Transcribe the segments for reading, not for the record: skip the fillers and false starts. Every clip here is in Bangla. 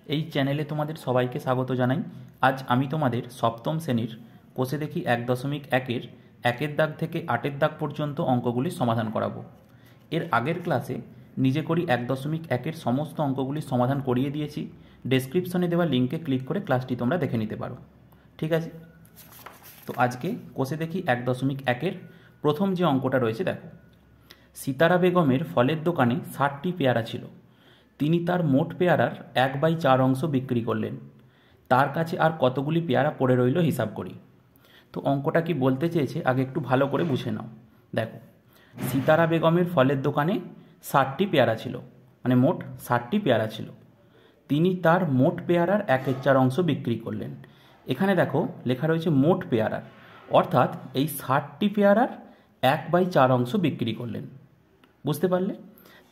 এই চ্যানেলে তোমাদের সবাইকে স্বাগত জানাই। আজ আমি তোমাদের সপ্তম শ্রেণীর কোষে দেখি 1.1-এর 1-এর দাগ থেকে 8-এর দাগ পর্যন্ত অঙ্কগুলি সমাধান করাবো। এর আগের ক্লাসে নিজে করি 1.1-এর সমস্ত অঙ্কগুলির সমাধান করিয়ে দিয়েছি। ডেসক্রিপশনে দেওয়া লিঙ্কে ক্লিক করে ক্লাসটি তোমরা দেখে নিতে পারো। ঠিক আছে, তো আজকে কোষে দেখি 1.1-এর প্রথম যে অঙ্কটা রয়েছে দেখো। সিতারা বেগমের ফলের দোকানে 60টি পেয়ারা ছিল। তিনি তার মোট পেয়ারার 1/4 অংশ বিক্রি করলেন। তার কাছে আর কতগুলি পেয়ারা পড়ে রইল হিসাব করি। তো অঙ্কটা কি বলতে চেয়েছে আগে একটু ভালো করে বুঝে নাও। দেখো, সিতারা বেগমের ফলের দোকানে 60টি পেয়ারা ছিল, মানে মোট 60টি পেয়ারা ছিল। তিনি তার মোট পেয়ারার 1/4 অংশ বিক্রি করলেন। এখানে দেখো লেখা রয়েছে মোট পেয়ারার, অর্থাৎ এই 60টি পেয়ারার 1/4 অংশ বিক্রি করলেন। বুঝতে পারলে?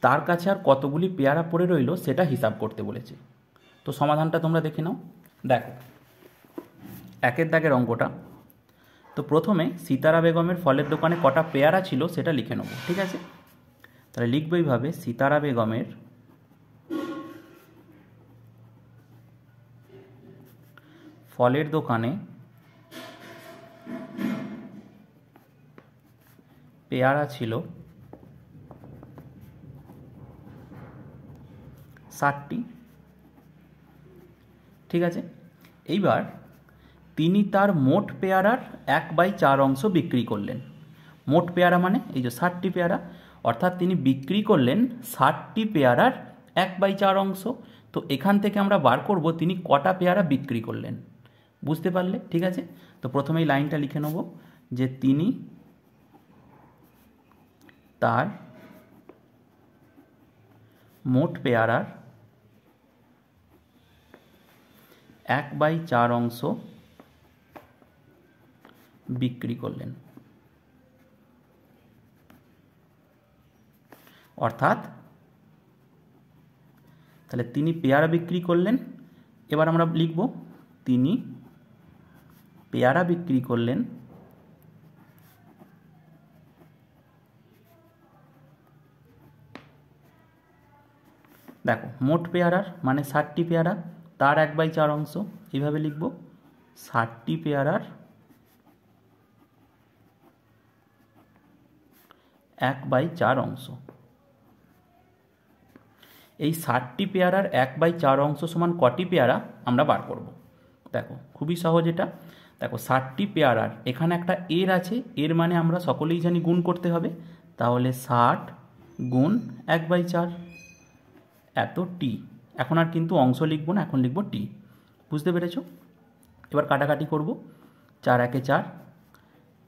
তার কাছে আর কতগুলি পেয়ারা পড়ে রইল সেটা হিসাব করতে বলেছে। তো সমাধানটা তোমরা দেখে নাও। দেখো, 1-এর দাগের অঙ্কটা। তো প্রথমে সিতারা বেগমের ফলের দোকানে কটা পেয়ারা ছিল সেটা লিখে নেব। ঠিক আছে, তাহলে লিখবো এইভাবে, সিতারা বেগমের ফলের দোকানে পেয়ারা ছিল 60টি। ঠিক আছে, এইবার তিনি তার মোট পেয়ারার 1/4 অংশ বিক্রি করলেন। মোট পেয়ারা মানে এই যে 60টি পেয়ারা, অর্থাৎ তিনি বিক্রি করলেন 60টি পেয়ারার 1/4 অংশ। তো এখান থেকে আমরা বার করব তিনি কটা পেয়ারা বিক্রি করলেন। বুঝতে পারলে? ঠিক আছে, তো প্রথমে এই লাইনটা লিখে নেব যে তিনি তার মোট পেয়ারার 1/4 অংশ বিক্রি করলেন। অর্থাৎ তাহলে তিনি পেয়ারা বিক্রি করলেন। এবার আমরা লিখব তিনি পেয়ারা বিক্রি করলেন দেখো, মোট পেয়ারার মানে 60টি পেয়ারা, তার 1/4 অংশ, এইভাবে লিখব 60টি পেয়ারার 1/4 অংশ। এই 60টি পেয়ারার 1/4 অংশ সমান কটি পেয়ারা আমরা বার করব। দেখো খুবই সহজ এটা। দেখো 60টি পেয়ারার এখানে একটা এর আছে, এর মানে আমরা সকলেই জানি গুণ করতে হবে। তাহলে 60 গুণ 1/4 এত টি। এখন আর কিন্তু অংশ লিখব না, এখন লিখব টি। বুঝতে পেরেছ? এবার কাটাকাটি করব। 4 × 1 = 4,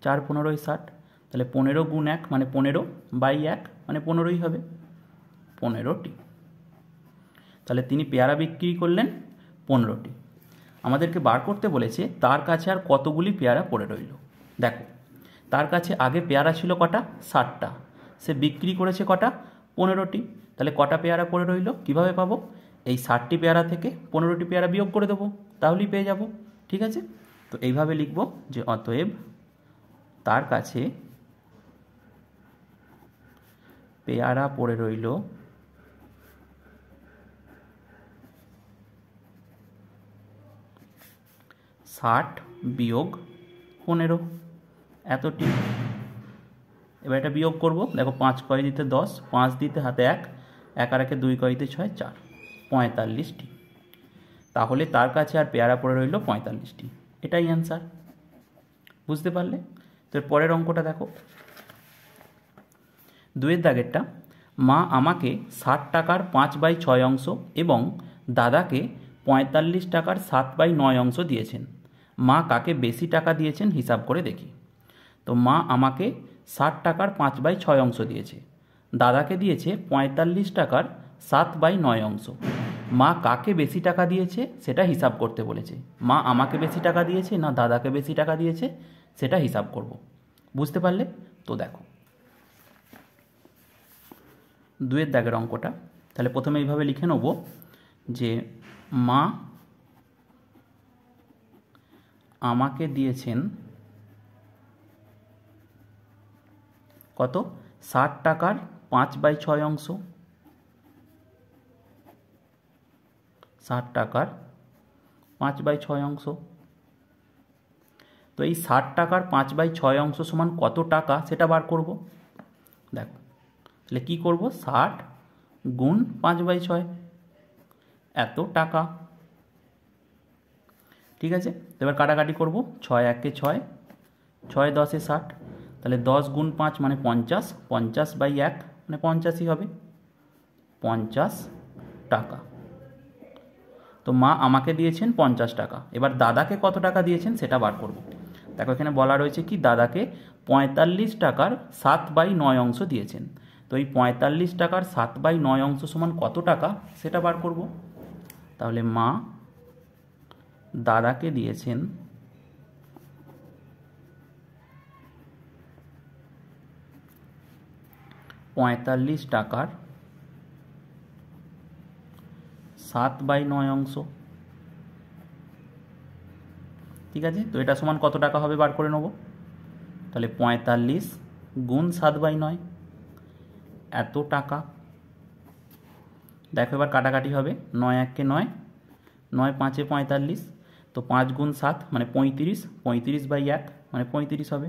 4 × 15 = 60। তাহলে 15 গুণ 1 মানে 15/1 মানে 15ই হবে, 15টি। তাহলে তিনি পেয়ারা বিক্রি করলেন 15টি। আমাদেরকে বার করতে বলেছে তার কাছে আর কতগুলি পেয়ারা পড়ে রইল। দেখো, তার কাছে আগে পেয়ারা ছিল কটা? 60টা। সে বিক্রি করেছে কটা? 15টি। তাহলে কটা পেয়ারা পড়ে রইল কিভাবে পাবো? এই 60টি পেয়ারা থেকে 15টি পেয়ারা বিয়োগ করে দেবো, তাহলেই পেয়ে যাব। ঠিক আছে, তো এইভাবে লিখব যে অতএব তার কাছে পেয়ারা পড়ে রইল 60 বিয়োগ 15 এতটি। এবার এটা বিয়োগ করব। দেখো 5 × 10, 5 দিতে হাতে 1, 1 আর 1 2 × 6 4, 45টি। তাহলে তার কাছে আর পেয়ারা পড়ে রইল 45টি। এটাই অ্যান্সার। বুঝতে পারলে? তো পরের অঙ্কটা দেখো, 2-এর দাগেরটা। মা আমাকে 60 টাকার 5/6 অংশ এবং দাদাকে 45 টাকার 7/9 অংশ দিয়েছেন। মা কাকে বেশি টাকা দিয়েছেন হিসাব করে দেখি। তো মা আমাকে 60 টাকার 5/6 অংশ দিয়েছে, দাদাকে দিয়েছে 45 টাকার 7/9 অংশ। মা কাকে বেশি টাকা দিয়েছে সেটা হিসাব করতে বলেছে। মা আমাকে বেশি টাকা দিয়েছে না দাদাকে বেশি টাকা দিয়েছে সেটা হিসাব করব। বুঝতে পারলে? তো দেখো 2-এর দাগের অঙ্কটা। তাহলে প্রথমে এইভাবে লিখে নেব যে মা আমাকে দিয়েছেন কত? 60 টাকার 5/6 অংশ। 60 টাকার 5/6 অংশ। তো এই 60 টাকার 5/6 অংশ সমান কত টাকা সেটা বার করব। দেখো তাহলে কী করব, 60 গুণ 5/6, এত টাকা। ঠিক আছে, এবার কাটাকাটি করব। 6 একে 6, 6 10 60, তাহলে 10 গুণ 5 মানে 50, 50/1 মানে 85 হবে, 50 টাকা। তো মা আমাকে দিয়েছেন 50 টাকা। এবার দাদাকে কত টাকা দিয়েছেন সেটা বার করব। দেখো এখানে বলা রয়েছে কি, দাদাকে 45 টাকার 7/9 অংশ দিয়েছেন। তো এই 45 টাকার 7/9 অংশ সমান কত টাকা সেটা বার করব। তাহলে মা দাদাকে দিয়েছেন 45 টাকার 7/9 অংশ। ঠিক আছে, তো এটা সমান কত টাকা হবে বার করে নেব। তাহলে 45 গুণ 7/9, এত টাকা। দেখো এবার কাটাকাটি হবে। 9 একে 9, 9 5 45, তো 5 গুণ 7 মানে 35, 35/1 মানে 35 হবে,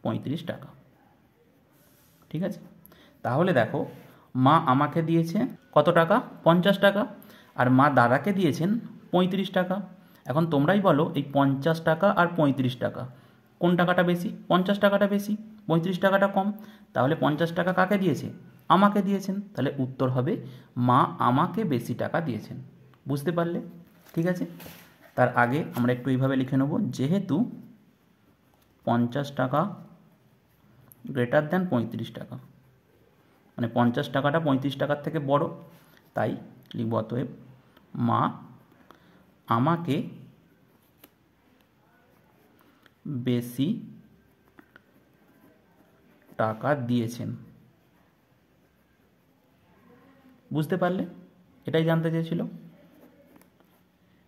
35 টাকা। ঠিক আছে, তাহলে দেখো মা আমাকে দিয়েছে কত টাকা, 50 টাকা, আর মা দাদাকে দিয়েছেন 35 টাকা। এখন তোমরাই বলো এই 50 টাকা আর 35 টাকা কোন টাকাটা বেশি? 50 টাকাটা বেশি, 35 টাকাটা কম। তাহলে 50 টাকা কাকে দিয়েছে? আমাকে দিয়েছেন। তাহলে উত্তর হবে মা আমাকে বেশি টাকা দিয়েছেন। বুঝতে পারলে? ঠিক আছে, তার আগে আমরা একটু এইভাবে লিখে নেব, যেহেতু 50 টাকা গ্রেটার দ্যান 35 টাকা, মানে 50 টাকাটা 35 টাকার থেকে বড়, তাই লিখব অতএব মা আমাকে বেশি টাকা দিয়েছেন। বুঝতে পারলে? এটাই জানতে চেয়েছিল।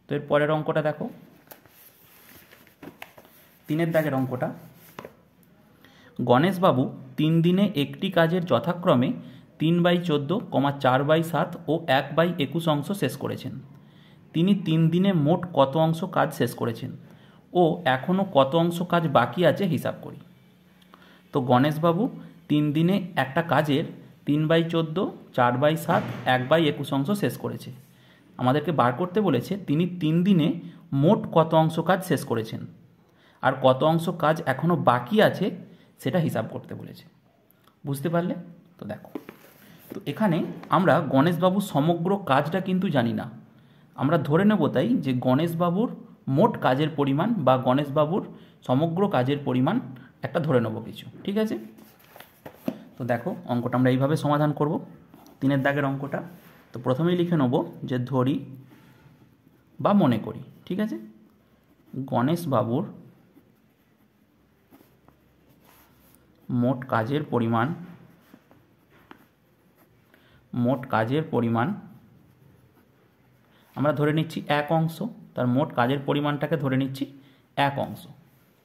তো এর পরের অঙ্কটা দেখো, 3 দাগের অঙ্কটা। গণেশবাবু 3 দিনে একটি কাজের যথাক্রমে 3/14, 4/7 ও 1/21 অংশ শেষ করেছেন। তিনি 3 দিনে মোট কত অংশ কাজ শেষ করেছেন ও এখনও কত অংশ কাজ বাকি আছে হিসাব করি। তো গণেশবাবু 3 দিনে একটা কাজের 3/14, 4/7, 1/21 অংশ শেষ করেছে। আমাদেরকে বার করতে বলেছে তিনি 3 দিনে মোট কত অংশ কাজ শেষ করেছেন আর কত অংশ কাজ এখনও বাকি আছে সেটা হিসাব করতে বলেছে। বুঝতে পারলে? তো দেখো, তো এখানে আমরা গণেশবাবুর সমগ্র কাজটা কিন্তু জানি না, আমরা ধরে নেব তাই যে গণেশবাবুর মোট কাজের পরিমাণ বা গণেশবাবুর সমগ্র কাজের পরিমাণ একটা ধরে নেব কিছু। ঠিক আছে, তো দেখো অঙ্কটা আমরা এইভাবে সমাধান করব। 3 দাগের অঙ্কটা, তো প্রথমেই লিখে নেব যে ধরি বা মনে করি। ঠিক আছে, গণেশবাবুর মোট কাজের পরিমাণ আমরা ধরে নিচ্ছি 1 অংশ, তার মোট কাজের পরিমাণটাকে ধরে নিচ্ছি 1 অংশ।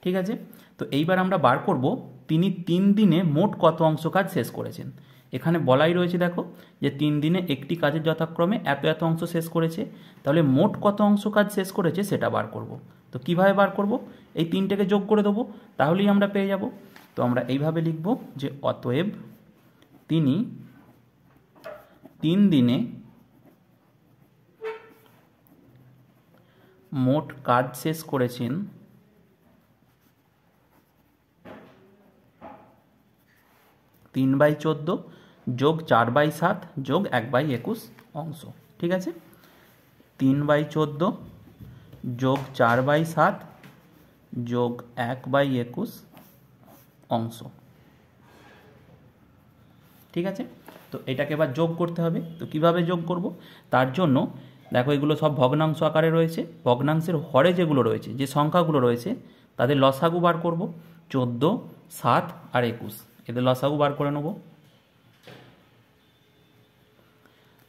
ঠিক আছে, তো এইবার আমরা বার করব তিনি 3 দিনে মোট কত অংশ কাজ শেষ করেছেন। এখানে বলাই রয়েছে দেখো যে 3 দিনে একটি কাজের যথাক্রমে এত এত অংশ শেষ করেছে, তাহলে মোট কত অংশ কাজ শেষ করেছে সেটা বার করব। তো কিভাবে বার করব? এই 3টেকে যোগ করে দেবো, তাহলেই আমরা পেয়ে যাব। তো আমরা এইভাবে লিখব যে অতএব তিনি 3 দিনে মোট কাজ শেষ করেছেন 3/14 যোগ 4/7 যোগ 1/21 অংশ। ঠিক আছে, 3/14 যোগ 4/7 যোগ 1/21 অংশ। ঠিক আছে, তো এটাকে এবার যোগ করতে হবে। তো কিভাবে যোগ করব? তার জন্য দেখো এগুলো সব ভগ্নাংশ আকারে রয়েছে, ভগ্নাংশের হরে যেগুলো রয়েছে, যে সংখ্যাগুলো রয়েছে তাদের লসাগু বার করব। 14, 7 আর 21, এদের লসাগু বার করে নেব।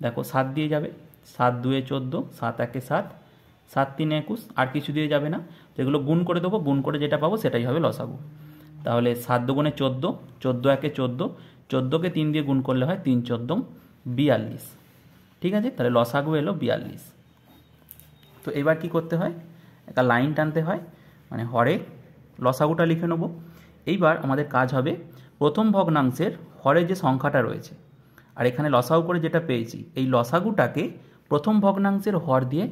দেখো 7 দিয়ে যাবে, 7 2 14, 7 1 7, 7 3 21, আর কিছু দিয়ে যাবে না। তো এগুলো গুণ করে দেবো, গুণ করে যেটা পাবো সেটাই হবে লসাগু। তাহলে 7 2 14, 14 1 14, 14কে 3 দিয়ে গুণ করলে হয় 3 14 42। ঠিক আছে, তাহলে লসাগু এলো 42। তো এবার কি করতে হয়, একটা লাইন টানতে হয়, মানে হরে লসাগুটা লিখে নেব। এইবার আমাদের কাজ হবে প্রথম ভগ্নাংশের হরে যে সংখ্যাটা রয়েছে আর এখানে লসাগু করে যেটা পেয়েছি, এই লসাগুটাকে প্রথম ভগ্নাংশের হর দিয়ে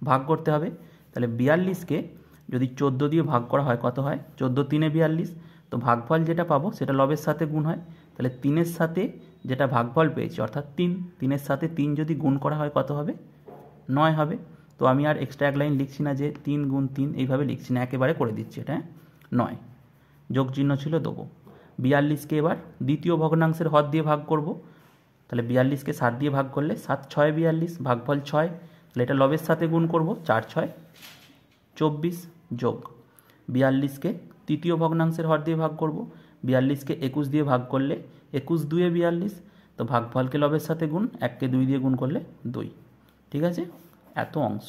ভাগ করতে হবে। তাহলে 42কে যদি 14 দিয়ে ভাগ করা হয় কত হয়, 14 3 42, তো ভাগফল যেটা পাবো সেটা লবের সাথে গুণ হয়। তাহলে 3-এর সাথে যেটা ভাগফল পেয়েছি অর্থাৎ 3, 3-এর সাথে 3 যদি গুণ করা হয় কত হবে, 9 হবে। তো আমি আর এক্সট্রা এক লাইন লিখছি না যে 3 গুণ 3 এইভাবে লিখছি না, একেবারে করে দিচ্ছি এটা 9, যোগ চিহ্ন ছিল দেবো। 42কে এবার দ্বিতীয় ভগ্নাংশের হর দিয়ে ভাগ করব। তাহলে 42কে 7 দিয়ে ভাগ করলে 7 6 42, ভাগফল 6। তাহলে এটা লবের সাথে গুণ করব, 4 6 24, যোগ 42কে তৃতীয় ভগ্নাংশের হর দিয়ে ভাগ করব। 42কে 21 দিয়ে ভাগ করলে 21 2 42, তো ভাগফলকে লবের সাথে গুণ, 1কে 2 দিয়ে গুণ করলে 2। ঠিক আছে, এত অংশ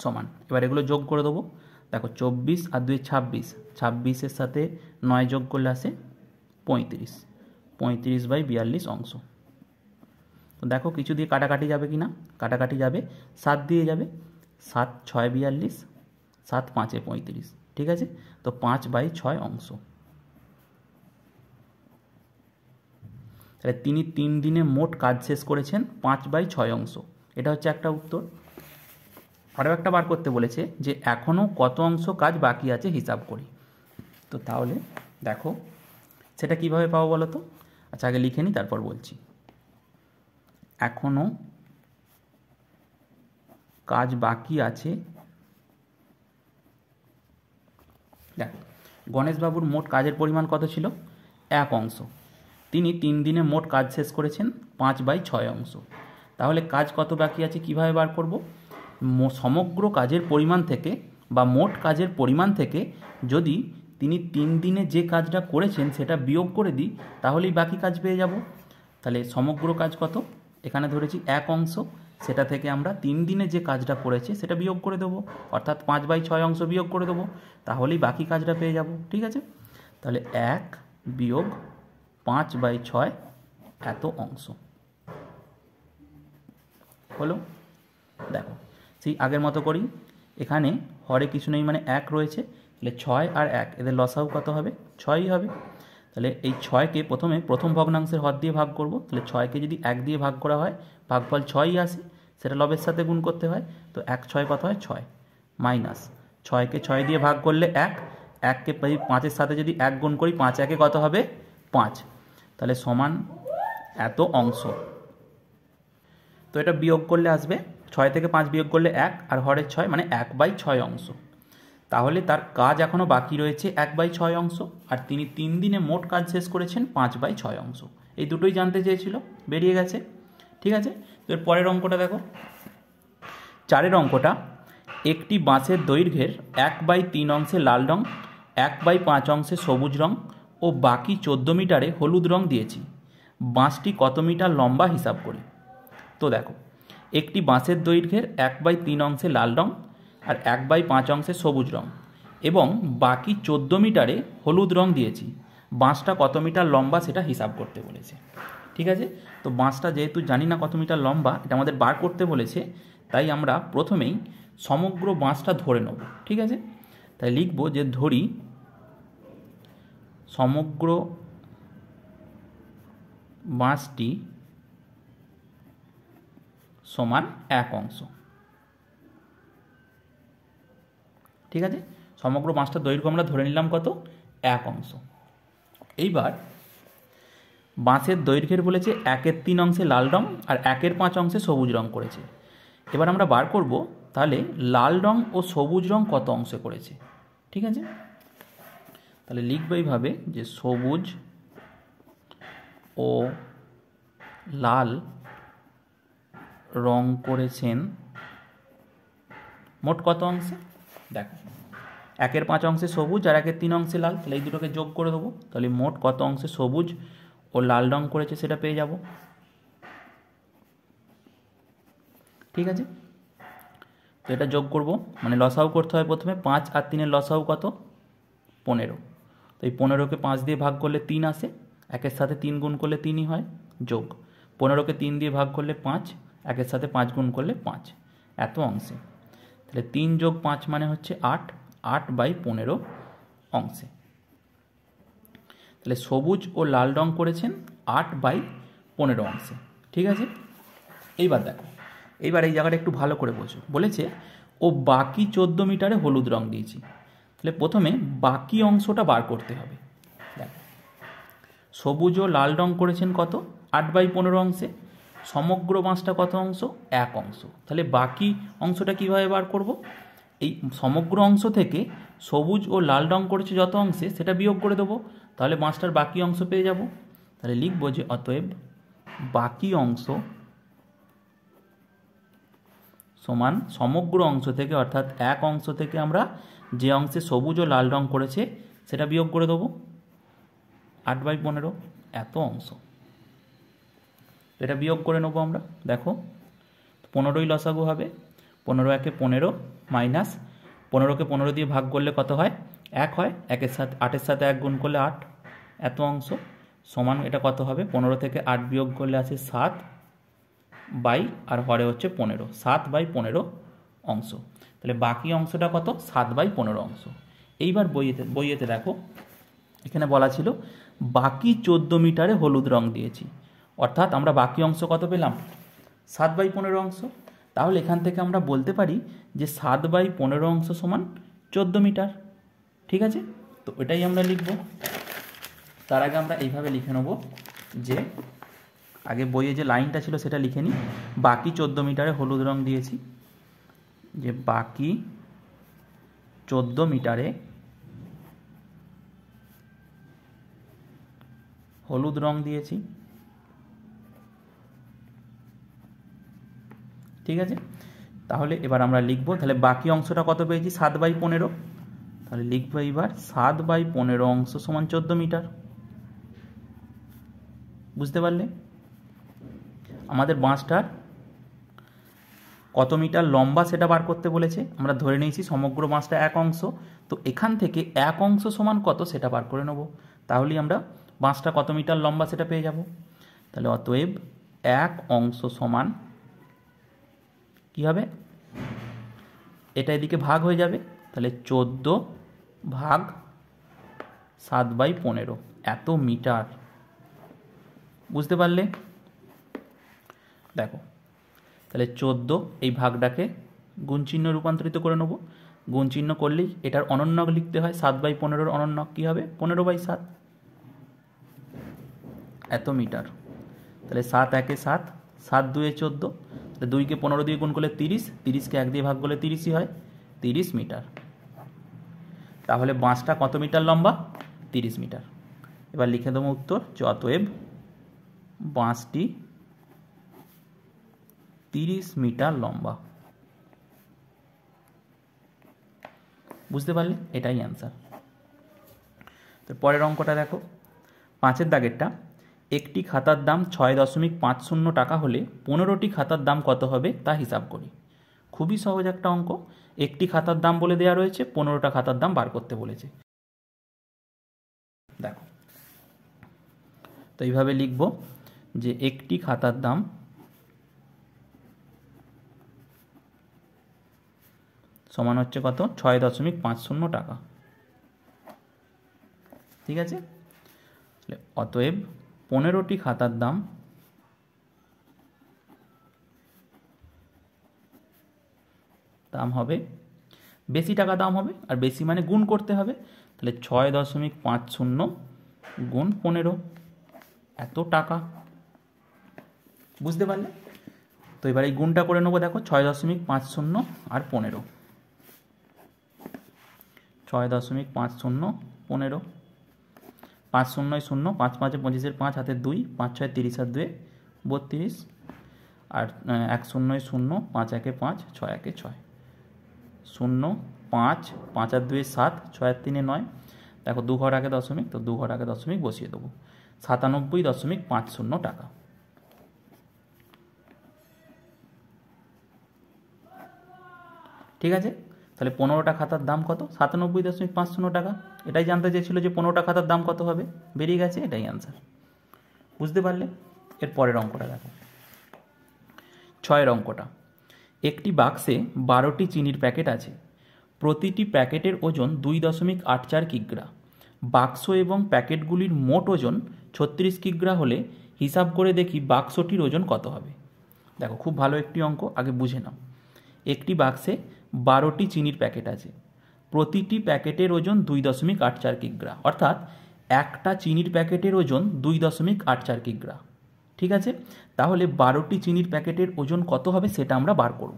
সমান। এবার এগুলো যোগ করে দেবো। দেখো 24 আর 2 26, 26-এর সাথে 9 যোগ করলে আসে 35, 35/42 অংশ। তো দেখো কিছু দিয়ে কাটাকাটি যাবে কি না, কাটাকাটি যাবে, 7 দিয়ে যাবে, 7 6 42, 7 5 35। ঠিক আছে, তো 5/6 অংশ। তাহলে তিনি 3 দিনে মোট কাজ শেষ করেছেন 5/6 অংশ। এটা হচ্ছে একটা উত্তর। আরও একটা বার করতে বলেছে যে এখনও কত অংশ কাজ বাকি আছে হিসাব করি। তো তাহলে দেখো সেটা কিভাবে পাবো বলো তো। আচ্ছা আগে লিখে নিই তারপর বলছি। এখনও কাজ বাকি আছে, দেখ গণেশবাবুর মোট কাজের পরিমাণ কত ছিল, 1 অংশ। তিনি 3 দিনে মোট কাজ শেষ করেছেন 5/6 অংশ। তাহলে কাজ কত বাকি আছে কিভাবে বার করব, সমগ্র কাজের পরিমাণ থেকে বা মোট কাজের পরিমাণ থেকে যদি তিনি 3 দিনে যে কাজটা করেছেন সেটা বিয়োগ করে দিই তাহলেই বাকি কাজ পেয়ে যাব। তাহলে সমগ্র কাজ কত, এখানে ধরেছি 1 অংশ, সেটা থেকে আমরা 3 দিনে যে কাজটা করেছে সেটা বিয়োগ করে দেবো, অর্থাৎ 5/6 অংশ বিয়োগ করে দেবো, তাহলেই বাকি কাজটা পেয়ে যাব। ঠিক আছে, তাহলে 1 বিয়োগ 5/6 এত অংশ হলো। দেখো সেই আগের মতো করি, এখানে হরে কিছু নেই মানে 1 রয়েছে, তাহলে 6 আর 1 এদের লসাগু কত হবে, 6ই হবে। তাহলে এই 6কে প্রথমে প্রথম ভগ্নাংশের হর দিয়ে ভাগ করব। তাহলে 6কে যদি 1 দিয়ে ভাগ করা হয় ভাগফল 6ই আসে, সেটা লবের সাথে গুণ করতে হয়। তো 1 6 কত হয় 6, মাইনাস 6কে 6 দিয়ে ভাগ করলে 1, 1কে 5-এর সাথে যদি 1 গুণ করি 5 1-এ কত হবে 5, তাহলে সমান এত অংশ। তো এটা বিয়োগ করলে আসবে 6 থেকে 5 বিয়োগ করলে 1 আর হরের 6 মানে 1/6 অংশ। তাহলে তার কাজ এখনও বাকি রয়েছে 1/6 অংশ, আর তিনি 3 দিনে মোট কাজ শেষ করেছেন 5/6 অংশ। এই দুটোই জানতে চেয়েছিল, বেরিয়ে গেছে। ঠিক আছে, তো এর পরের অঙ্কটা দেখো, 4-এর অঙ্কটা, একটি বাঁশের দৈর্ঘ্যের 1/3 অংশে লাল রং, 1/5 অংশে সবুজ রং ও বাকি 14 মিটারে হলুদ রং দিয়েছি, বাঁশটি কত মিটার লম্বা হিসাব করি। তো দেখো একটি বাঁশের দৈর্ঘ্যের 1/3 অংশে লাল রং আর 1/5 অংশে সবুজ রং এবং বাকি 14 মিটারে হলুদ রং দিয়েছি, বাঁশটা কত মিটার লম্বা সেটা হিসাব করতে বলেছে। ঠিক আছে, তো বাঁশটা যেহেতু জানি না কত মিটার লম্বা, এটা আমাদের বার করতে বলেছে, তাই আমরা প্রথমেই সমগ্র বাঁশটা ধরে নেব। ঠিক আছে, তাই লিখব যে ধরি সমগ্র বাঁশটি সমান 1 অংশ। ঠিক আছে, সমগ্র বাঁশটার দৈর্ঘ্য আমরা ধরে নিলাম কত, 1 অংশ। এইবার বাঁশের দৈর্ঘ্যের বলেছে 1/3 অংশে লাল রং আর 1/5 অংশে সবুজ রং করেছে। এবার আমরা বার করব তাহলে লাল রং ও সবুজ রং কত অংশে করেছে। ঠিক আছে, তাহলে লিখব এইভাবে যে সবুজ ও লাল রং করেছেন মোট কত অংশে। দেখো 1/5 অংশে সবুজ আর 1/3 অংশে লাল, তাহলে এই দুটোকে যোগ করে দেবো, তাহলে মোট কত অংশে সবুজ ও লাল রং করেছে সেটা পেয়ে যাব। ঠিক আছে, তো এটা যোগ করব, মানে লসাগু করতে হয় প্রথমে। 5 আর 3-এর লসাগু কত, 15। তো এই 15কে 5 দিয়ে ভাগ করলে 3 আসে, 1-এর সাথে 3 গুণ করলে 3ই হয়, যোগ 15কে 3 দিয়ে ভাগ করলে 5, 1-এর সাথে 5 গুণ করলে 5, এত অংশে। তাহলে 3 যোগ 5 মানে হচ্ছে 8, 8/15 অংশে। তাহলে সবুজ ও লাল রং করেছেন 8/15 অংশে। ঠিক আছে, এইবার দেখো, এইবার এই জায়গাটা একটু ভালো করে বোঝো। বলেছে ও বাকি 14 মিটারে হলুদ রং দিয়েছি। তাহলে প্রথমে বাকি অংশটা বার করতে হবে। দেখো, সবুজ ও লাল রং করেছেন কত? 8/15 অংশে। সমগ্র বাঁশটা কত অংশ? 1 অংশ। তাহলে বাকি অংশটা কিভাবে বার করব? এই সমগ্র অংশ থেকে সবুজ ও লাল রং করেছে যত অংশে সেটা বিয়োগ করে দেবো, তাহলে বাঁশটার বাকি অংশ পেয়ে যাব। তাহলে লিখব যে অতএব বাকি অংশ সমান সমগ্র অংশ থেকে, অর্থাৎ 1 অংশ থেকে আমরা যে অংশে সবুজ ও লাল রং করেছে সেটা বিয়োগ করে দেবো, 8/15 এত অংশ। এটা বিয়োগ করে নেবো আমরা। দেখো 15ই লসাগু হবে, 15 একে 15 মাইনাস 15কে 15 দিয়ে ভাগ করলে কত হয়? 1 হয়। 8-এর সাথে 1 গুণ করলে 8, এত অংশ সমান এটা কত হবে? 15 থেকে 8 বিয়োগ করলে আছে 7 আর হরে হচ্ছে 15, 7/15 অংশ। তাহলে বাকি অংশটা কত? 7/15 অংশ। এইবার বইয়েতে দেখো এখানে বলা ছিল বাকি 14 মিটারে হলুদ রং দিয়েছি, অর্থাৎ আমরা বাকি অংশ কত পেলাম? 7/15 অংশ। তাহলে এখান থেকে আমরা বলতে পারি যে 7/15 অংশ সমান 14 মিটার। ঠিক আছে, তো এটাই আমরা লিখব। তার আগে আমরা এইভাবে লিখে নেব যে আগে বইয়ে যে লাইনটা ছিল সেটা লিখে নিই। বাকি 14 মিটারে হলুদ রং দিয়েছি, যে বাকি 14 মিটারে হলুদ রং দিয়েছি। ঠিক আছে, তাহলে এবার আমরা লিখব, তাহলে বাকি অংশটা কত পেয়েছি? 7/15। তাহলে লিখবো এইবার 7/15 অংশ সমান 14 মিটার। বুঝতে পারলে? আমাদের বাঁশটার কত মিটার লম্বা সেটা বার করতে বলেছে। আমরা ধরে নিয়েছি সমগ্র বাঁশটা 1 অংশ, তো এখান থেকে 1 অংশ সমান কত সেটা বার করে নেব, তাহলেই আমরা বাঁশটা কত মিটার লম্বা সেটা পেয়ে যাব। তাহলে অতএব 1 অংশ সমান কি হবে? এটা এদিকে ভাগ হয়ে যাবে, তাহলে 14 ভাগ 7/15 এত মিটার। বুঝতে পারলে? দেখো তাহলে 14 এই ভাগটাকে গুণ চিহ্ন রূপান্তরিত করে নেব। গুণ চিহ্ন করলেই এটার অনন্যক লিখতে হয়। 7/15 অনন্যক কী হবে? 15/7 এত মিটার। তাহলে 7 একে 7, 7 2-এ 14, তাহলে 2কে 15 দিয়ে গুণ করলে 30, 30কে 1 দিয়ে ভাগ করলে 30ই হয়, 30 মিটার। তাহলে বাঁশটা কত মিটার লম্বা? 30 মিটার। এবার লিখে দেবো উত্তর, যে অতএব বাঁশটি 30 মিটার লম্বা। বুঝতে পারলে? এটাই অ্যান্সার। তো পরের অঙ্কটা দেখো, 5-এর দাগেরটা। একটি খাতার দাম 6.50 টাকা হলে 15টি খাতার দাম কত হবে তা হিসাব করি। খুবই সহজ একটা অঙ্ক। একটি খাতার দাম বলে দেওয়া রয়েছে, 15টা খাতার দাম বার করতে বলেছে। দেখো তো এইভাবে লিখব যে একটি খাতার দাম সমান হচ্ছে কত? 6.50 টাকা। ঠিক আছে, অতএব 15টি খাতার দাম হবে, বেশি টাকা দাম হবে, আর বেশি মানে গুণ করতে হবে। তাহলে 6.50 গুণ 15 এত টাকা। বুঝতে পারলে? তো এবার এই গুণটা করে নেবো। দেখো 6.50 আর 15, 6.50 15, 5 0 0, 5 5 25, 5 হাতে 2, 5 6 30 আর 2 32, আর 1 0 0, 5 1 5, 6 1 6, 0 5, 5 আর 2 7, 6 আর 3 9। দেখো 2 ঘর আগে দশমিক, তো 2 ঘর আগে দশমিক বসিয়ে দেবো। 97.50 টাকা। ঠিক আছে, তাহলে 15টা খাতার দাম কত? 97.50 টাকা। এটাই জানতে চেয়েছিল যে 15টা খাতার দাম কত হবে, বেরিয়ে গেছে, এটাই অ্যান্সার। বুঝতে পারলে? এর পরের অঙ্কটা দেখো, ছয়ের অঙ্কটা, একটি বাক্সে 12টি চিনির প্যাকেট আছে, প্রতিটি প্যাকেটের ওজন 2.84 কিগ্রা। বাক্স এবং প্যাকেটগুলির মোট ওজন 36 কিগ্রা হলে হিসাব করে দেখি বাক্সটির ওজন কত হবে। দেখো, খুব ভালো একটি অঙ্ক, আগে বুঝে নাও। একটি বাক্সে 12টি চিনির প্যাকেট আছে, প্রতিটি প্যাকেটের ওজন 2.84 কিগ্রা, অর্থাৎ একটা চিনির প্যাকেটের ওজন 2.84 কিগ্রা। ঠিক আছে, তাহলে 12টি চিনির প্যাকেটের ওজন কত হবে সেটা আমরা বার করব।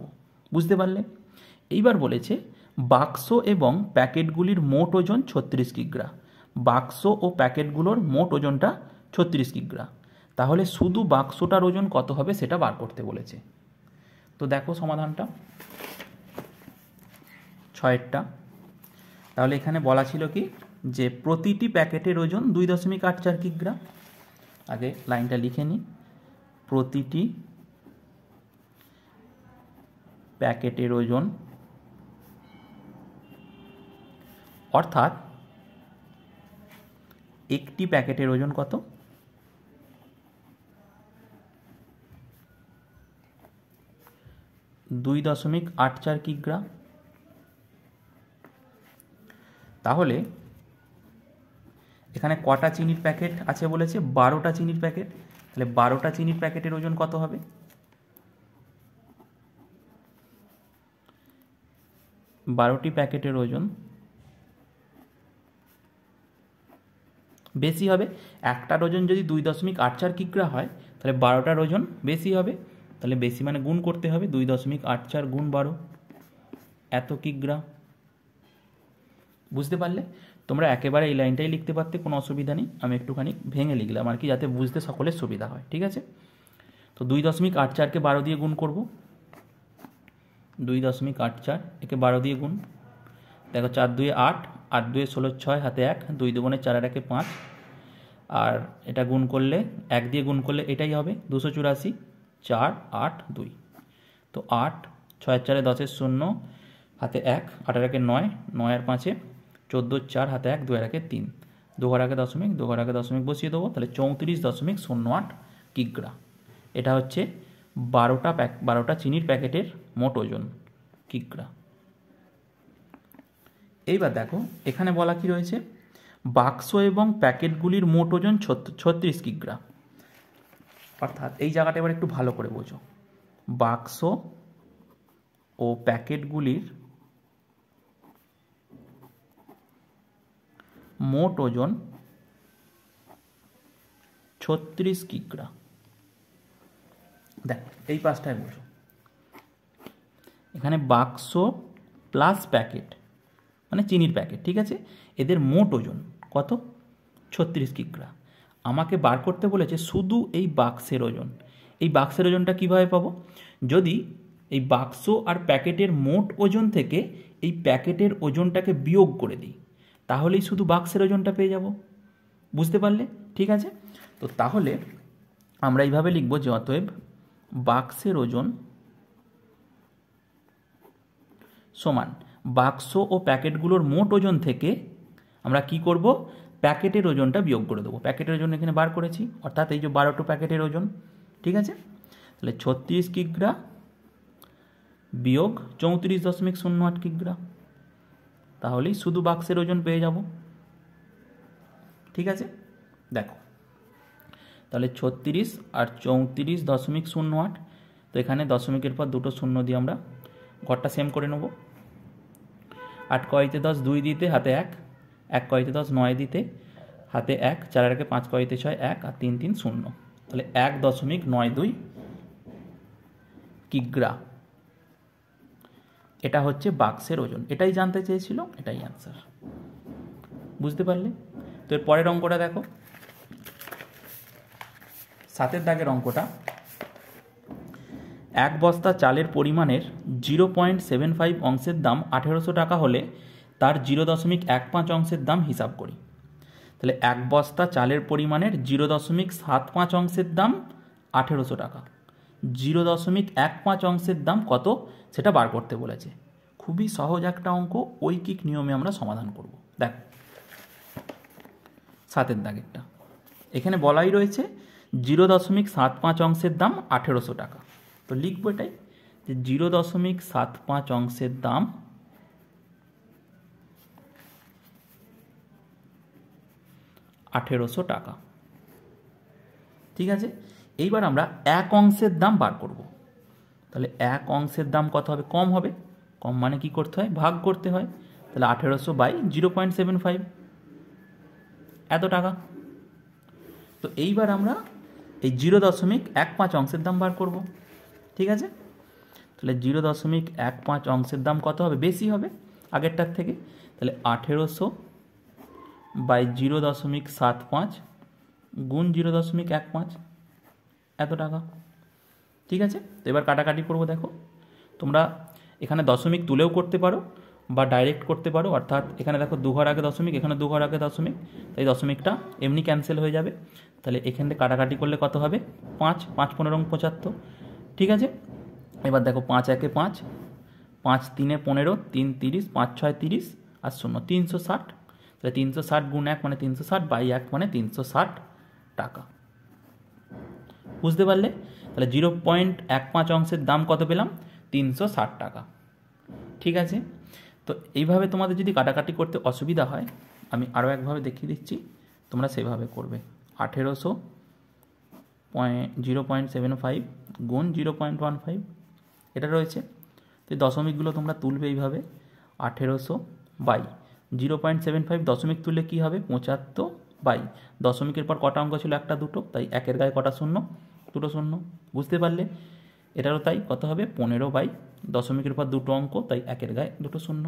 বুঝতে পারলে? এইবার বলেছে বাক্স এবং প্যাকেটগুলির মোট ওজন 36 কিগ্রা। বাক্স ও প্যাকেটগুলোর মোট ওজনটা 36 কিগ্রা, তাহলে শুধু বাক্সটার ওজন কত হবে সেটা বার করতে বলেছে। তো দেখো সমাধানটা, 6এরটা। তাহলে এখানে বলা ছিল কি যে প্রতিটি প্যাকেটের ওজন 2.84 কিগ্রা। আগে লাইনটা লিখে নিই, প্রতিটি প্যাকেটের ওজন, অর্থাৎ একটি প্যাকেটের ওজন কত? 2.84 কিগ্রা। তাহলে এখানে কটা চিনির প্যাকেট আছে বলেছে? 12টা চিনির প্যাকেট। তাহলে 12টা চিনির প্যাকেটের ওজন কত হবে? 12টি প্যাকেটের ওজন বেশি হবে। একটার ওজন যদি 2.84 কিগ্রা হয় তাহলে 12টার ওজন বেশি হবে। তাহলে বেশি মানে গুণ করতে হবে, 2.84 গুণ 12, এত কিগ্রা। বুঝতে পারলে? তোমরা একেবারে এই লাইনটাই লিখতে পারতে, কোনো অসুবিধা নেই। আমি একটুখানি ভেঙে লিখলাম আর কি, যাতে বুঝতে সকলের সুবিধা হয়। ঠিক আছে, তো 2.84কে 12 দিয়ে গুণ করব। 2.84 একে 12 দিয়ে গুণ। দেখো, 4 2 8, 8 2 16, 6 হাতে 1, 2 দুগুণে 4 আর 1 5, আর এটা গুণ করলে 1 দিয়ে গুণ করলে এটাই হবে 284, 4 8 2। তো 8, 6 4 10 0, হাতে 1, 8 আর 1 9, 9 আর 5 14, 4 হাতে 1, 2 আর 1 3, 2 ঘর আগে দশমিক, 2 ঘর আগে দশমিক বসিয়ে দেবো। তাহলে 34.08 কিগ্রা। এটা হচ্ছে 12টা চিনির প্যাকেটের মোট ওজন, কিগ্রা। এইবার দেখো, এখানে বলা কি রয়েছে? বাক্স এবং প্যাকেটগুলির মোট ওজন 36 কিগ্রা। অর্থাৎ এই জায়গাটা এবার একটু ভালো করে বোঝো। বাক্স ও প্যাকেটগুলির মোট ওজন 36 কিগ্রা। দেখো, এই পাশটায় বোঝো। এখানে বাক্স প্লাস প্যাকেট মানে চিনির প্যাকেট, ঠিক আছে, এদের মোট ওজন কত? 36 কিগ্রা। আমাকে বার করতে বলেছে শুধু এই বাক্সের ওজন। এই বাক্সের ওজনটা কীভাবে পাবো? যদি এই বাক্স আর প্যাকেটের মোট ওজন থেকে এই প্যাকেটের ওজনটাকে বিয়োগ করে দিই, তাহলেই শুধু বাক্সের ওজনটা পেয়ে যাব। বুঝতে পারলে? ঠিক আছে, তো তাহলে আমরা এইভাবে লিখব যে অতএব বাক্সের ওজন সমান বাক্স ও প্যাকেটগুলোর মোট ওজন থেকে আমরা কি করব? প্যাকেটের ওজনটা বিয়োগ করে দেবো। প্যাকেটের ওজন এখানে বার করেছি, অর্থাৎ এই যে 12টো প্যাকেটের ওজন। ঠিক আছে, তাহলে 36 কিগ্রা বিয়োগ 34.08 কিগ্রা, তাহলেই শুধু বাক্সের ওজন পেয়ে যাব। ঠিক আছে, দেখো তাহলে 36 আর 34.08, তো এখানে দশমিকের পর দুটো শূন্য দিয়ে আমরা ঘরটা সেম করে নেব। 8 কয়তে 10, 2 দিতে হাতে 1, 1 কয়তে 10, 9 দিতে হাতে 1, 4 আর 5 কয়তে 6, 1 আর 3 3 0, তাহলে 1.92 কিগ্রা। এটা হচ্ছে বাক্সের ওজন। এটাই জানতে চেয়েছিল, এটাই অ্যান্সার। বুঝতে পারলে? তো এর পরের অঙ্কটা দেখো, 7এর দাগের অঙ্কটা। এক বস্তা চালের পরিমাণের 0.75 অংশের দাম 1800 টাকা হলে তার 0.15 অংশের দাম হিসাব করি। তাহলে এক বস্তা চালের পরিমাণের 0.75 অংশের দাম 1800 টাকা, 0.15 অংশের দাম কত সেটা বার করতে বলেছে। খুবই সহজ একটা অঙ্ক, ঐকিক নিয়মে আমরা সমাধান করব। দেখো 7এর দাগেরটা, এখানে বলাই রয়েছে 0.75 অংশের দাম 1800 টাকা। তো লিখবো এটাই যে 0.75 অংশের দাম ৳1800 টাকা। ঠিক আছে, এইবার আমরা 1 অংশের দাম বার করব। তাহলে 1 অংশের দাম কত হবে? কম হবে। কম মানে কি করতে হয়? ভাগ করতে হয়। তাহলে 1800/0.75 এত টাকা। তো এইবার আমরা এই 0.15 অংশের দাম বার করব। ঠিক আছে, তাহলে 0.15 অংশের দাম কত হবে? বেশি হবে আগেরটার থেকে। তাহলে 1800/0.75 গুণ 0.15 এত টাকা। ঠিক আছে, তো এবার কাটাকাটি করবো। দেখো, তোমরা এখানে দশমিক তুলেও করতে পারো বা ডাইরেক্ট করতে পারো, অর্থাৎ এখানে দেখো 2 ঘর আগে দশমিক, এখানে 2 ঘর আগে দশমিক, তাই দশমিকটা এমনি ক্যান্সেল হয়ে যাবে। তাহলে এখান থেকে কাটাকাটি করলে কত হবে? 5 5 15 75। ঠিক আছে, এবার দেখো 5 1 5, 5 3 15, 3 30, 5 6 30 আর 0 360। তাহলে 360 গুণ 1 মানে 360/1 মানে 360 টাকা। বুঝতে পারলে? তাহলে 0.15 অংশের দাম কত পেলাম? 360 টাকা। ঠিক আছে, তো এইভাবে তোমাদের যদি কাটাকাটি করতে অসুবিধা হয়, আমি আরও একভাবে দেখিয়ে দিচ্ছি, তোমরা সেভাবে করবে। 0.75 গুণ 0.15 এটা রয়েছে। তো দশমিকগুলো তোমরা তুলবে এইভাবে। 1800/0.75 দশমিক তুললে কী হবে? 75 দশমিকের পর কটা অঙ্ক ছিল? একটা দুটো, তাই একের গায়ে কটা শূন্য? দুটো শূন্য। বুঝতে পারলে? এটারও তাই, কত হবে? 15 দশমিকের পর দুটো অঙ্ক, তাই একের গায়ে দুটো শূন্য।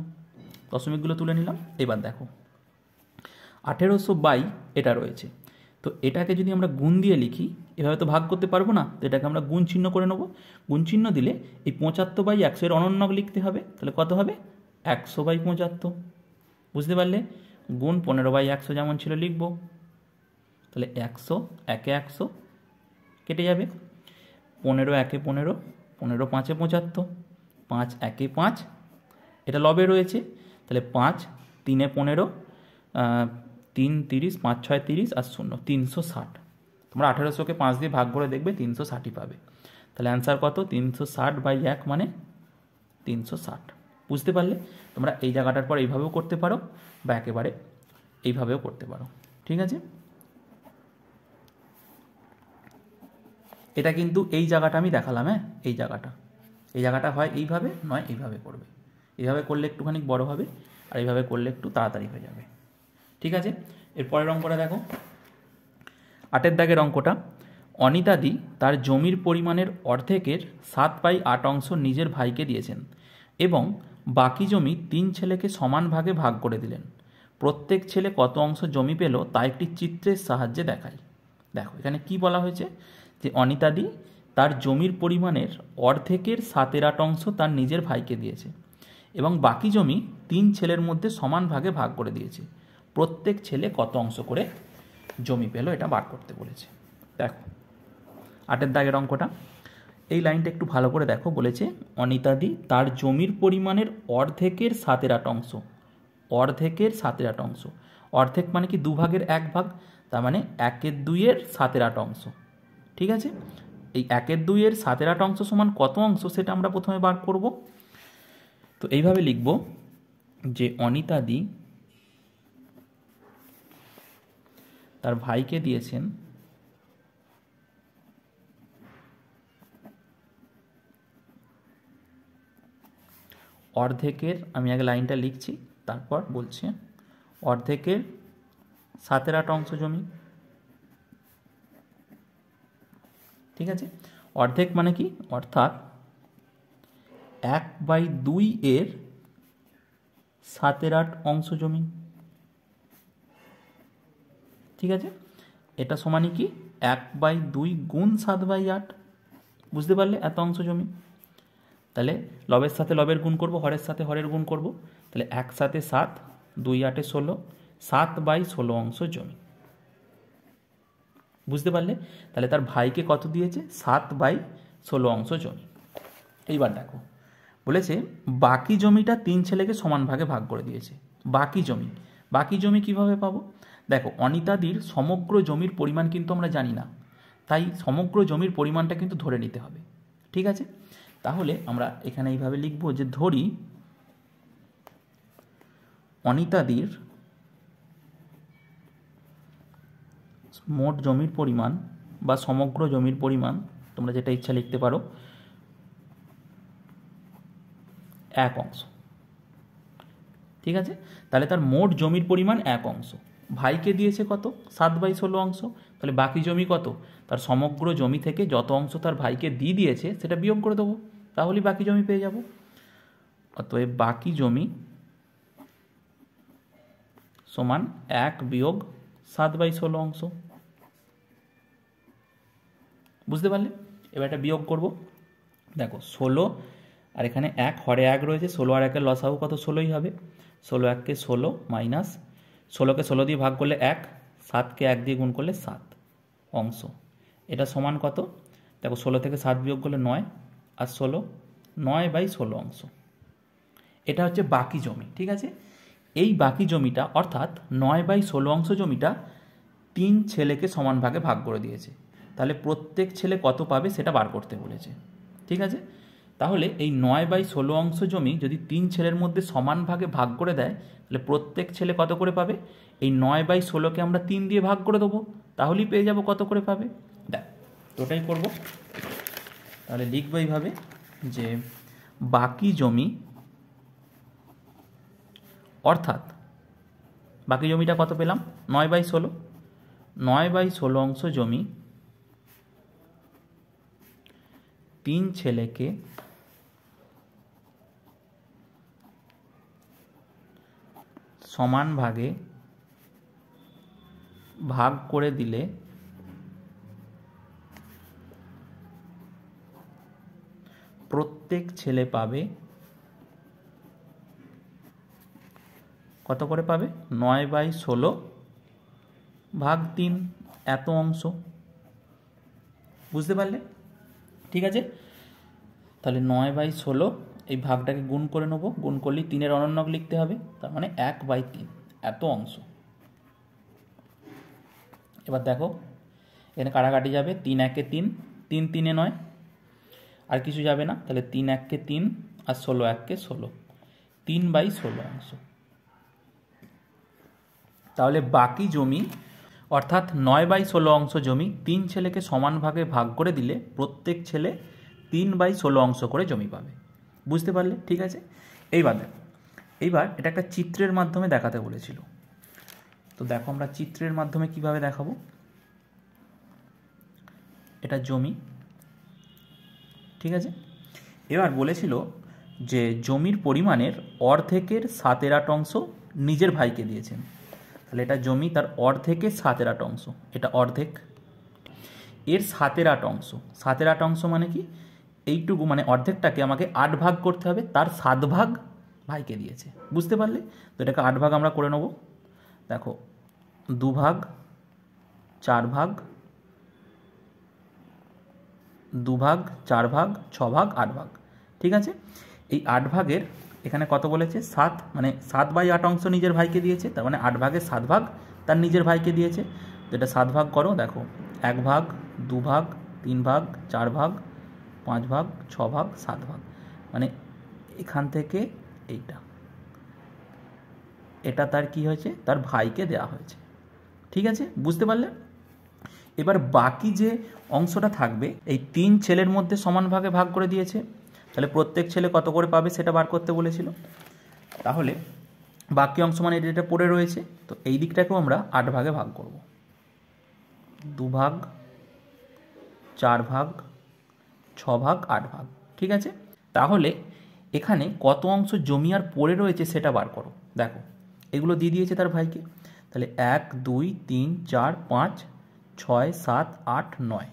দশমিকগুলো তুলে নিলাম। এবার দেখো 1800 এটা রয়েছে, তো এটাকে যদি আমরা গুণ দিয়ে লিখি, এভাবে তো ভাগ করতে পারবো না, তো এটাকে আমরা গুণ চিহ্ন করে নেবো। গুণ চিহ্ন দিলে এই 75/100 এর অনন্যক লিখতে হবে। তাহলে কত হবে? 100/75। বুঝতে পারলে? গুণ 15/100 যেমন ছিল লিখবো। তাহলে 100 1 100 কেটে যাবে। 15 1 15, 15 5 75, 5 1 5, এটা লবে রয়েছে। তাহলে 5 3 15, 3 30, 5 6 30 আর 0 360। তোমরা 1800কে 5 দিয়ে ভাগ করে দেখবে 360ই পাবে। তাহলে অ্যান্সার কত? 360/1 মানে 360। বুঝতে পারলে? তোমরা এই জায়গাটার পর এইভাবেও করতে পারো বা একেবারে এইভাবেও করতে পারো। ঠিক আছে, এটা কিন্তু এই জায়গাটা আমি দেখালাম। হ্যাঁ, এই জায়গাটা হয় এইভাবে, নয় এইভাবে করবে। এইভাবে করলে একটুখানি বড় হবে, আর এইভাবে করলে একটু তাড়াতাড়ি হয়ে যাবে। ঠিক আছে, এর পরের অঙ্কটা দেখো। 8 দাগের অঙ্কটা। অনিতাদি তার জমির পরিমাণের অর্ধেকের 7/8 অংশ নিজের ভাইকে দিয়েছেন এবং বাকি জমি 3 ছেলেকে সমান ভাগে ভাগ করে দিলেন। প্রত্যেক ছেলে কত অংশ জমি পেল তা একটি চিত্রের সাহায্যে দেখায়। দেখো এখানে কি বলা হয়েছে, যে অনিতাদি তার জমির পরিমাণের অর্ধেকের 7/8 অংশ তার নিজের ভাইকে দিয়েছে এবং বাকি জমি 3 ছেলের মধ্যে সমান ভাগে ভাগ করে দিয়েছে। প্রত্যেক ছেলে কত অংশ করে জমি পেল এটা বার করতে বলেছে। দেখো 8 দাগের অঙ্কটা, এই লাইনটা একটু ভালো করে দেখো। বলেছে অনিতাদি তার জমির পরিমাণের অর্ধেকের 7/8 অংশ। অর্ধেকের 7/8 অংশ, অর্ধেক মানে কি 2/1 ভাগ, তার মানে 1/2 7/8 অংশ। ঠিক আছে, এই 1/2 7/8 অংশ সমান কত অংশ সেটা আমরা প্রথমে বার করব। তো এইভাবে লিখব যে অনিতাদি তার ভাইকে দিয়েছেন অর্ধেকের, আমি আগে লাইনটা লিখছি তারপর বলছি, অর্ধেকের 7/8 অংশ জমি। ঠিক আছে, অর্ধেক মানে কি? অর্থাৎ 1/2 এর 7/8 অংশ জমি। ঠিক আছে, এটা সমানই কি? 1/2 গুণ 7/8। বুঝতে পারলে? এত অংশ জমি। তাহলে লবের সাথে লবের গুণ করব, হরের সাথে হরের গুণ করব। তাহলে 1 7 7, 2 8 16, 7/16 অংশ জমি। বুঝতে পারলে? তাহলে তার ভাইকে কত দিয়েছে? 7/16 অংশ জমি। এইবার দেখো বলেছে বাকি জমিটা 3 ছেলেকে সমান ভাগে ভাগ করে দিয়েছে। বাকি জমি কিভাবে পাবো? দেখো অনিতাদির সমগ্র জমির পরিমাণ কিন্তু আমরা জানি না, তাই সমগ্র জমির পরিমাণটা কিন্তু ধরে নিতে হবে। ঠিক আছে, তাহলে আমরা এখানে এইভাবে লিখব যে ধরি অনিতাদির মোট জমির পরিমাণ বা সমগ্র জমির পরিমাণ, তোমরা যেটা ইচ্ছা লিখতে পারো, 1 অংশ। ঠিক আছে, তাহলে তার মোট জমির পরিমাণ 1 অংশ। ভাইকে দিয়েছে কত? 7/16 অংশ। তাহলে বাকি জমি কত? তার সমগ্র জমি থেকে যত অংশ তার ভাইকে দিয়েছে সেটা বিয়োগ করে দেবো, তাহলেই বাকি জমি পেয়ে যাব। অতএব বাকি জমি সমান 1 বিয়োগ 7/16 অংশ। বুঝতে পারলে? এবার এটা বিয়োগ করব। দেখো 16 আর এখানে 1, হরে 1 রয়েছে, 16 আর 1-এর লসাগু কত? 16ই হবে। 16 1 × 16 মাইনাস 16কে 16 দিয়ে ভাগ করলে 1, 7কে 1 দিয়ে গুণ করলে 7 অংশ। এটা সমান কত? দেখো 16 থেকে 7 বিয়োগ করলে 9 আর 16, 9/16 অংশ। এটা হচ্ছে বাকি জমি। ঠিক আছে, এই বাকি জমিটা অর্থাৎ 9/16 অংশ জমিটা 3 ছেলেকে সমান ভাগে ভাগ করে দিয়েছে। তাহলে প্রত্যেক ছেলে কত পাবে সেটা বার করতে বলেছে। ঠিক আছে, তাহলে এই 9/16 অংশ জমি যদি 3 ছেলের মধ্যে সমান ভাগে ভাগ করে দেয়, তাহলে প্রত্যেক ছেলে কত করে পাবে? এই 9/16কে আমরা 3 দিয়ে ভাগ করে দেবো, তাহলেই পেয়ে যাব কত করে পাবে। দেখ, ওটাই করব। তাহলে লিখবো এইভাবে যে বাকি জমি অর্থাৎ বাকি জমিটা কত পেলাম? 9/16। 9/16 অংশ জমি 3 ছেলেকে সমান ভাগে ভাগ করে দিলে প্রত্যেক ছেলে পাবে কত করে পাবে? 9/16 ভাগ 3, এত অংশ। বুঝতে পারলে? ঠিক আছে, তাহলে 9/16 এই ভাগটাকে গুণ করে নেব, গুণ করলেই 3-এর অনন্যক লিখতে হবে, তার মানে 1/3 এত অংশ। এবার দেখো এখানে কাটাকাটি যাবে, 3 1-এ 3, 3 3-এ 9, আর কিছু যাবে না, তাহলে 3 1-কে 3 আর 16 1-কে 16, 3/16 অংশ। তাহলে বাকি জমি অর্থাৎ 9/16 অংশ জমি 3 ছেলেকে সমান ভাগে ভাগ করে দিলে প্রত্যেক ছেলে 3/16 অংশ করে জমি পাবে। বুঝতে পারলে? ঠিক আছে, এইবার দেখো, এইবার এটা একটা চিত্রের মাধ্যমে দেখাতে বলেছিল। তো দেখো আমরা চিত্রের মাধ্যমে কিভাবে দেখাবো। এটা জমি। ঠিক আছে, এবার বলেছিল যে জমির পরিমাণের অর্ধেকের 7/8 অংশ নিজের ভাইকে দিয়েছেন। তাহলে এটা জমি, তার অর্ধেকের 7/8 অংশ, এটা অর্ধেক। এর 7/8 অংশ, 7/8 অংশ মানে কি? এইটুকু মানে অর্ধেকটাকে আমাকে 8 ভাগ করতে হবে, তার 7 ভাগ ভাইকে দিয়েছে। বুঝতে পারলে? তো এটাকে 8 ভাগ আমরা করে নেব। দেখো 2 ভাগ, 4 ভাগ, 2 ভাগ, 4 ভাগ, 6 ভাগ, 8 ভাগ। ঠিক আছে, এই 8 ভাগের এখানে কত বলেছে? 7, মানে 7/8 অংশ নিজের ভাইকে দিয়েছে, তার মানে 8 ভাগের 7 ভাগ তার নিজের ভাইকে দিয়েছে। তো এটা 7 ভাগ করো, দেখো 1 ভাগ, 2 ভাগ, 3 ভাগ, 4 ভাগ, 5 ভাগ, 6 ভাগ, 7 ভাগ, মানে এখান থেকে এইটা, এটা তার কি হয়েছে? তার ভাইকে দেওয়া হয়েছে। ঠিক আছে, বুঝতে পারলে? এবার বাকি যে অংশটা থাকবে এই 3 ছেলের মধ্যে সমান ভাগে ভাগ করে দিয়েছে, তাহলে প্রত্যেক ছেলে কত করে পাবে সেটা বার করতে বলেছিল। তাহলে বাকি অংশ মানে এটা পড়ে রয়েছে, তো এই দিকটাকেও আমরা 8 ভাগে ভাগ করব। 2 ভাগ, 4 ভাগ, 6 ভাগ, 8 ভাগ। ঠিক আছে, তাহলে এখানে কত অংশ জমি আর পড়ে রয়েছে সেটা বার করো। দেখো এগুলো দিয়ে দিয়েছে তার ভাইকে, তাহলে 1 2 3 4 5 6 7 8 9,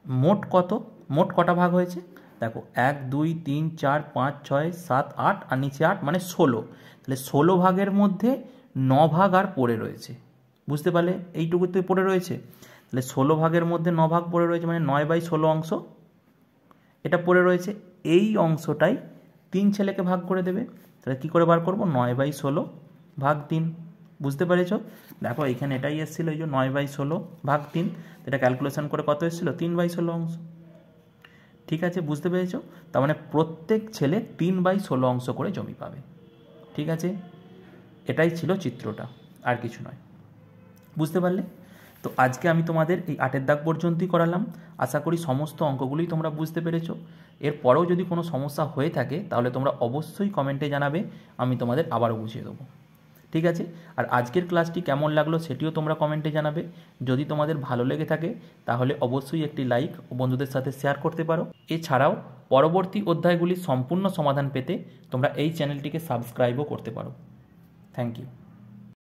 মোট কত? মোট কটা ভাগ হয়েছে? দেখো 1 2 3 4 5 6 7 8 আর নিচে 8 মানে 16, তাহলে 16 ভাগের মধ্যে 9 ভাগ আর পড়ে রয়েছে। বুঝতে পারলে? এইটুকুতে পড়ে রয়েছে, তাহলে 16 ভাগের মধ্যে 9 ভাগ পড়ে রয়েছে, মানে 9/16 অংশ এটা পড়ে রয়েছে। এই অংশটাই 3 ছেলেকে ভাগ করে দেবে। তাহলে কী করে বার করব? 9/16 ভাগ 3। বুঝতে পেরেছ? দেখো এখানে এটাই এসেছিলো, এই যে 9/16 ভাগ 3, এটা ক্যালকুলেশন করে কত এসেছিলো? 3/16 অংশ। ঠিক আছে, বুঝতে পেরেছো? তার মানে প্রত্যেক ছেলে 3/16 অংশ করে জমি পাবে। ঠিক আছে, এটাই ছিল চিত্রটা, আর কিছু নয়। বুঝতে পারলে? তো আজকে আমি তোমাদের এই 8-এর দাগ পর্যন্তই করালাম। আশা করি সমস্ত অঙ্কগুলোই তোমরা বুঝতে পেরেছো। এরপরেও যদি কোনো সমস্যা হয়ে থাকে তাহলে তোমরা অবশ্যই কমেন্টে জানাবে, আমি তোমাদের আবারও বুঝিয়ে দেবো। ঠিক আছে, আর আজকের ক্লাসটি কেমন লাগলো সেটিও তোমরা কমেন্টে জানাবে। যদি তোমাদের ভালো লেগে থাকে তাহলে অবশ্যই একটি লাইক ও বন্ধুদের সাথে শেয়ার করতে পারো। এছাড়াও পরবর্তী অধ্যায়গুলির সম্পূর্ণ সমাধান পেতে তোমরা এই চ্যানেলটিকে সাবস্ক্রাইবও করতে পারো। Thank you.